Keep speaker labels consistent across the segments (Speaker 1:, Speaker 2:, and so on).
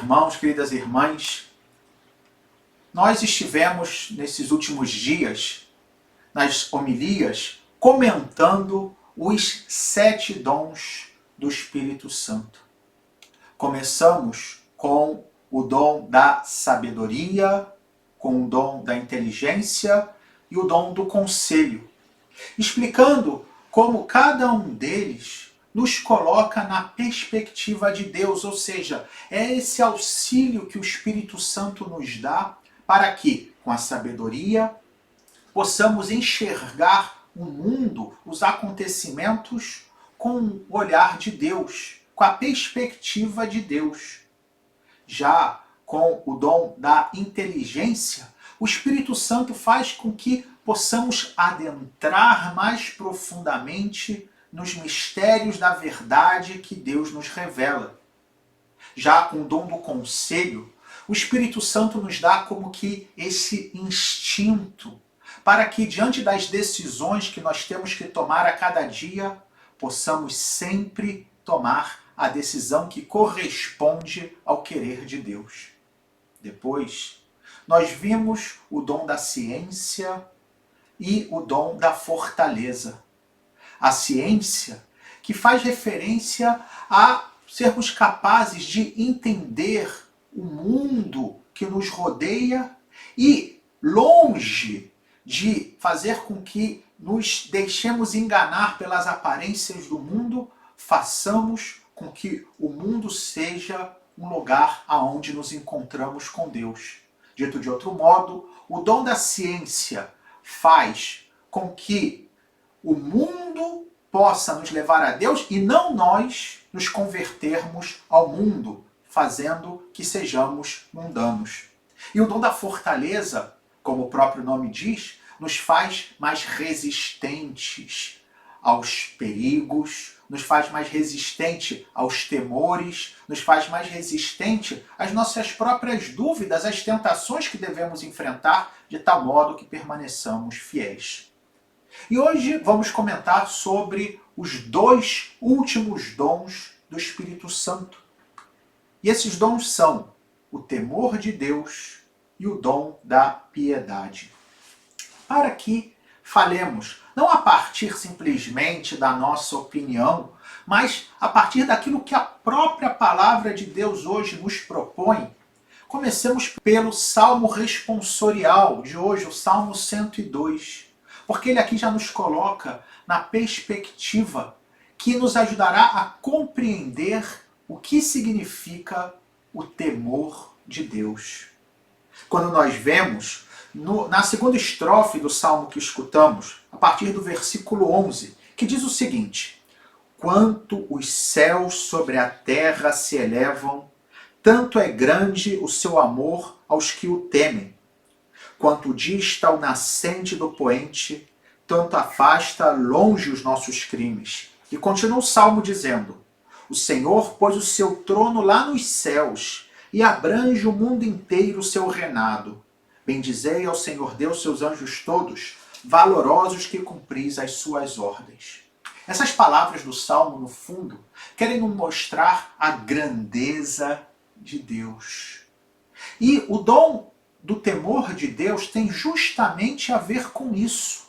Speaker 1: irmãos, queridas irmãs, nós estivemos nesses últimos dias, nas homilias, comentando os 7 dons do Espírito Santo. Começamos com o dom da sabedoria, com o dom da inteligência e o dom do conselho, explicando como cada um deles nos coloca na perspectiva de Deus, ou seja, é esse auxílio que o Espírito Santo nos dá para que, com a sabedoria, possamos enxergar o mundo, os acontecimentos, com o olhar de Deus, com a perspectiva de Deus. Já com o dom da inteligência, o Espírito Santo faz com que possamos adentrar mais profundamente nos mistérios da verdade que Deus nos revela. Já com o dom do conselho, o Espírito Santo nos dá como que esse instinto para que, diante das decisões que nós temos que tomar a cada dia, possamos sempre tomar a decisão que corresponde ao querer de Deus. Depois, nós vimos o dom da ciência e o dom da fortaleza. A ciência, que faz referência a sermos capazes de entender o mundo que nos rodeia e, longe de fazer com que nos deixemos enganar pelas aparências do mundo, façamos com que o mundo seja um lugar aonde nos encontramos com Deus. Dito de outro modo, o dom da ciência faz com que o mundo possa nos levar a Deus e não nós nos convertermos ao mundo, fazendo que sejamos mundanos. E o dom da fortaleza, como o próprio nome diz, nos faz mais resistentes aos perigos, nos faz mais resistente aos temores, nos faz mais resistente às nossas próprias dúvidas, às tentações que devemos enfrentar, de tal modo que permaneçamos fiéis. E hoje vamos comentar sobre os 2 últimos dons do Espírito Santo. E esses dons são o temor de Deus e o dom da piedade. Para que falemos, não a partir simplesmente da nossa opinião, mas a partir daquilo que a própria palavra de Deus hoje nos propõe, comecemos pelo Salmo responsorial de hoje, o Salmo 102. Porque ele aqui já nos coloca na perspectiva que nos ajudará a compreender o que significa o temor de Deus. Quando nós vemos, na segunda estrofe do salmo que escutamos, a partir do versículo 11, que diz o seguinte: quanto os céus sobre a terra se elevam, tanto é grande o seu amor aos que o temem. Quanto dista o nascente do poente, tanto afasta longe os nossos crimes. E continua o salmo dizendo: o Senhor pôs o seu trono lá nos céus e abrange o mundo inteiro o seu reinado. Bendizei ao Senhor Deus seus anjos todos, valorosos que cumpris as suas ordens. Essas palavras do salmo, no fundo, querem nos mostrar a grandeza de Deus. E o dom do temor de Deus tem justamente a ver com isso,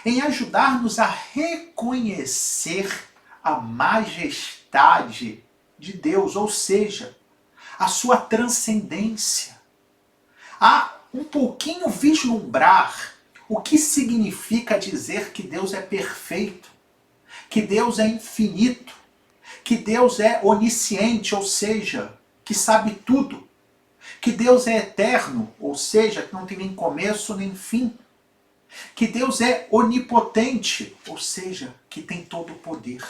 Speaker 1: em ajudar-nos a reconhecer a majestade de Deus, ou seja, a sua transcendência. A um pouquinho vislumbrar o que significa dizer que Deus é perfeito, que Deus é infinito, que Deus é onisciente, ou seja, que sabe tudo, que Deus é eterno, ou seja, que não tem nem começo nem fim, que Deus é onipotente, ou seja, que tem todo o poder.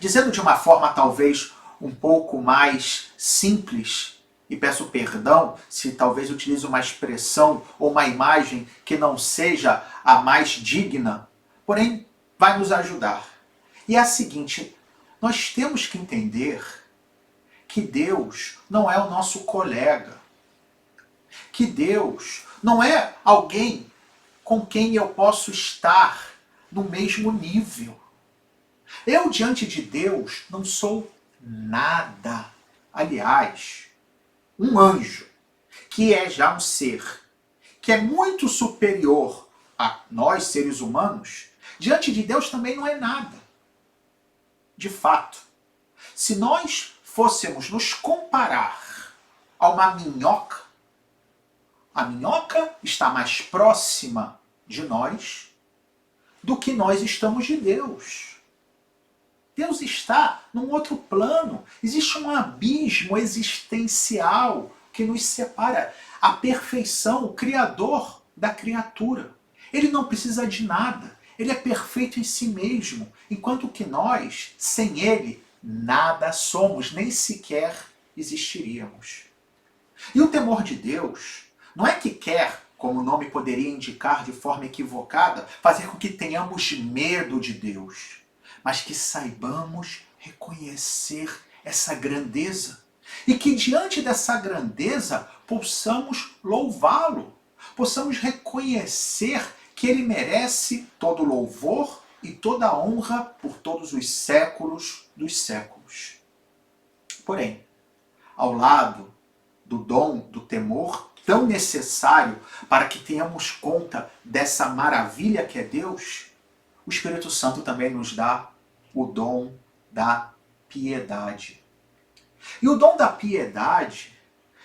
Speaker 1: Dizendo de uma forma talvez um pouco mais simples, e peço perdão se talvez utilize uma expressão ou uma imagem que não seja a mais digna, porém vai nos ajudar. E é a seguinte: nós temos que entender que Deus não é o nosso colega, que Deus não é alguém com quem eu posso estar no mesmo nível. Eu, diante de Deus, não sou nada. Aliás, um anjo, que é já um ser que é muito superior a nós, seres humanos, diante de Deus também não é nada. De fato, se nós fôssemos nos comparar a uma minhoca, a minhoca está mais próxima de nós do que nós estamos de Deus. Deus está num outro plano. Existe um abismo existencial que nos separa. A perfeição, o Criador da criatura. Ele não precisa de nada. Ele é perfeito em si mesmo. Enquanto que nós, sem Ele, nada somos, nem sequer existiríamos. E o temor de Deus não é que quer, como o nome poderia indicar de forma equivocada, fazer com que tenhamos medo de Deus, mas que saibamos reconhecer essa grandeza e que diante dessa grandeza possamos louvá-lo, possamos reconhecer que ele merece todo louvor e toda honra por todos os séculos dos séculos. Porém, ao lado do dom do temor, tão necessário para que tenhamos conta dessa maravilha que é Deus, o Espírito Santo também nos dá o dom da piedade. E o dom da piedade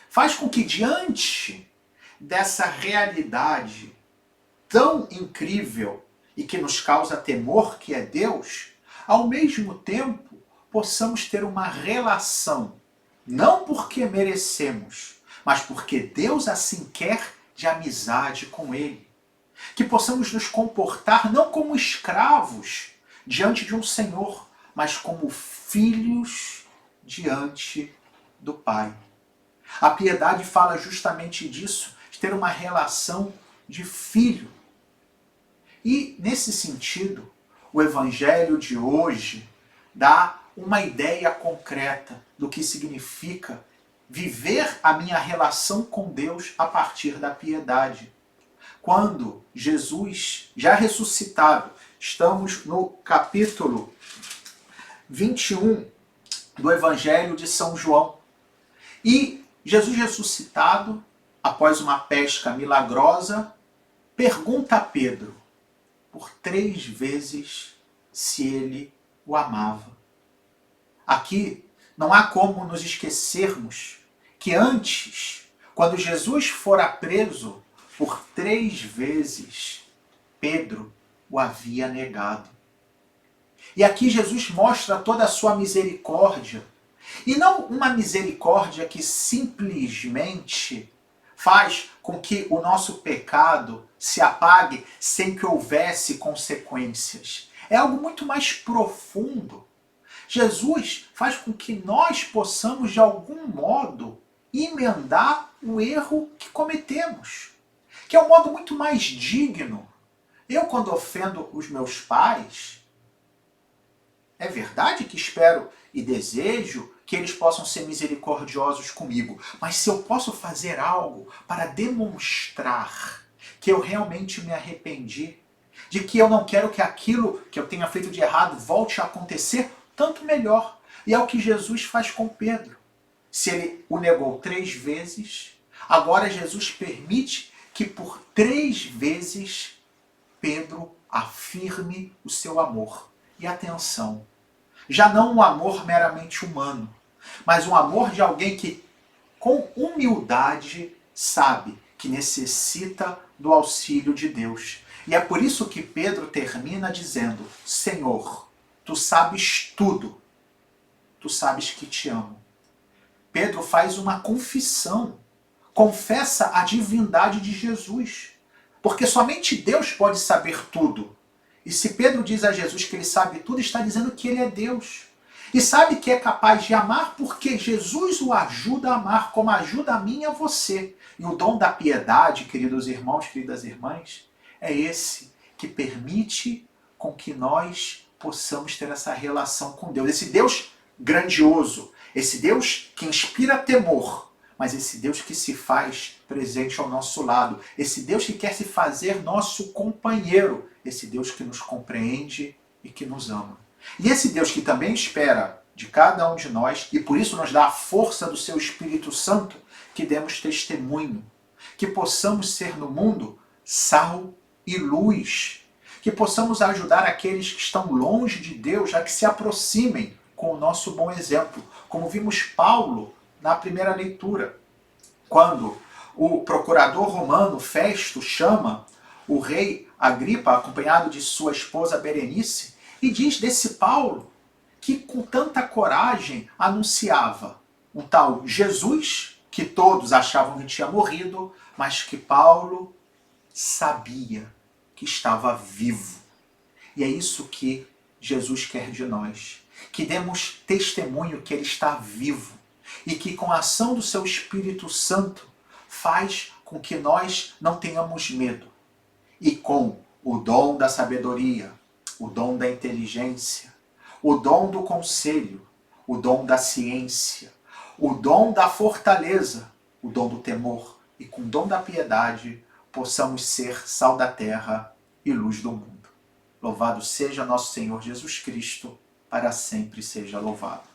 Speaker 1: faz com que, diante dessa realidade tão incrível e que nos causa temor, que é Deus, ao mesmo tempo possamos ter uma relação, não porque merecemos, mas porque Deus assim quer, de amizade com Ele. Que possamos nos comportar não como escravos diante de um Senhor, mas como filhos diante do Pai. A piedade fala justamente disso, de ter uma relação de filho. E, nesse sentido, o Evangelho de hoje dá uma ideia concreta do que significa viver a minha relação com Deus a partir da piedade. Quando Jesus, já ressuscitado, estamos no capítulo 21 do Evangelho de São João, e Jesus ressuscitado, após uma pesca milagrosa, pergunta a Pedro por 3 vezes se ele o amava. Aqui não há como nos esquecermos que antes, quando Jesus fora preso, por 3 vezes Pedro o havia negado. E aqui Jesus mostra toda a sua misericórdia. E não uma misericórdia que simplesmente faz com que o nosso pecado se apague sem que houvesse consequências. É algo muito mais profundo. Jesus faz com que nós possamos, de algum modo, emendar o erro que cometemos. Que é um modo muito mais digno. Eu, quando ofendo os meus pais, é verdade que espero e desejo que eles possam ser misericordiosos comigo. Mas se eu posso fazer algo para demonstrar que eu realmente me arrependi, de que eu não quero que aquilo que eu tenha feito de errado volte a acontecer, tanto melhor. E é o que Jesus faz com Pedro. Se ele o negou 3 vezes, agora Jesus permite que por 3 vezes Pedro afirme o seu amor. E atenção, já não um amor meramente humano, mas um amor de alguém que, com humildade, sabe que necessita do auxílio de Deus. E é por isso que Pedro termina dizendo: Senhor, tu sabes tudo, tu sabes que te amo. Pedro faz uma confissão, confessa a divindade de Jesus, porque somente Deus pode saber tudo. E se Pedro diz a Jesus que ele sabe tudo, está dizendo que ele é Deus. E sabe que é capaz de amar porque Jesus o ajuda a amar, como ajuda a mim e a você. E o dom da piedade, queridos irmãos, queridas irmãs, é esse que permite com que nós possamos ter essa relação com Deus. Esse Deus grandioso, esse Deus que inspira temor, mas esse Deus que se faz presente ao nosso lado, esse Deus que quer se fazer nosso companheiro, esse Deus que nos compreende e que nos ama. E esse Deus que também espera de cada um de nós, e por isso nos dá a força do seu Espírito Santo, que demos testemunho, que possamos ser no mundo sal e luz, que possamos ajudar aqueles que estão longe de Deus a que se aproximem com o nosso bom exemplo, como vimos Paulo na primeira leitura, quando o procurador romano Festo chama o rei Agripa, acompanhado de sua esposa Berenice, e diz desse Paulo que com tanta coragem anunciava um tal Jesus, que todos achavam que tinha morrido, mas que Paulo sabia que estava vivo. E é isso que Jesus quer de nós, que demos testemunho que ele está vivo e que com a ação do seu Espírito Santo faz com que nós não tenhamos medo. E com o dom da sabedoria, o dom da inteligência, o dom do conselho, o dom da ciência, o dom da fortaleza, o dom do temor e com o dom da piedade, possamos ser sal da terra e luz do mundo. Louvado seja nosso Senhor Jesus Cristo, para sempre seja louvado.